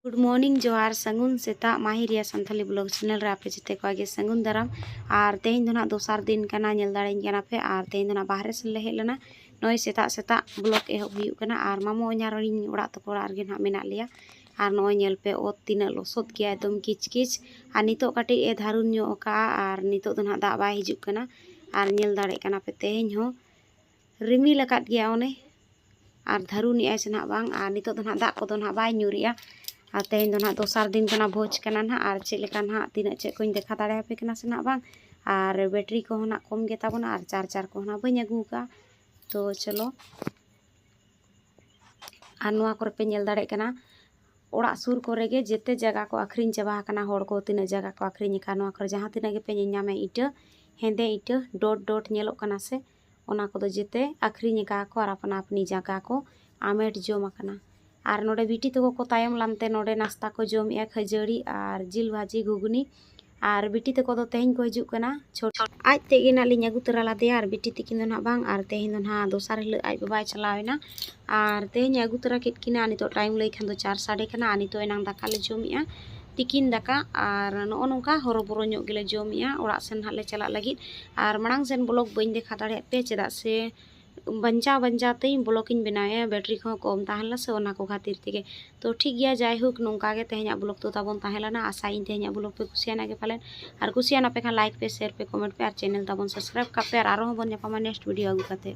Good morning जोहार संगुन सेता माहिरिया Santhali blog channel रे आपे जिते को आगे संगुन दाराम और तेहन दोना दोसार दिन कना नेल दाड़ेन कना पे और तेहन दोना बाहरे से ले हेलना नय सेता सेता ब्लॉग एहब हुयु कना और मामो अኛरोनी ओड़ा तको ओड़ा रे ना मेना लिया और नय नेल पे ओत तिना लसोद गया एकदम किच किच और नितो काटी ए धारुन न्यो का और नितो दोना दा बाय हिजुक कना और नेल दाड़े कना पे तेहन हो रिमिल अकाद गया ओने और धारुनी ऐसे ना बांग और नितो दोना दा को दोना बाय न्यूरिया और तेहन दो ना दोसार दिन कना भोज कना ना और चेलेका ना तीना चे को देखा दाड़े पे कना से ना बांग और बैटरी को ना कम गे ताबोना और चार्जर को ना बई अगू का तो चलो और नोआ करे पे नेल दाड़े कना ओड़ा सुर करे गे जेते जगह को आखरिन चाबा कना होड़ को तीना जगह को आखरिन का नोआ करे जहां तीना गे पे ᱧᱟᱢে इटा हेंदे इटा डॉट डॉट नेलोक कना से ओना को दो जेते आखरिन का को और अपना अपनी जगह को आमेट जोम कना और नोडे बिटी तको को तायम लानते नोडे नाश्ता को जोमिया खजड़ी और जिल भाजी घुगनी और बिटी तको दो तेहन को हिजुक कना छोट आज तेगे ना लिंग अगु तरा लादेया और बिटी तकिन दो ना बांग और तेहन दो ना दोसार हिल आज बाबाय चलावेना और तेहन अगु तरा केट किना नितो टाइम लई खान दो 4 साढ़े कना नितो एनांग दाका ले जोमिया तिकिन दाका और नो नोंका हरोबरो ᱧᱚᱜ गेले जोमिया ओड़ा सेन हाले चला लगित और मांग सेन ब्लॉग बइन देखा दाड़े पे चेदा से बंजाते ब्लॉगिंग बनाया बैटरी को कम ताहला से ओना को खातिर तेगे तो ठीक गया जाय हुक नोंका गे तेहना ब्लॉग तो ताबोन ताहलाना आशा इन तेहना ब्लॉग पे कुसियाना गे पालेन और कुसियाना पे खान लाइक पे शेयर पे कमेंट पे और चैनल ताबोन सब्सक्राइब का पे और आरो बन नेक्स्ट वीडियो अगु काते।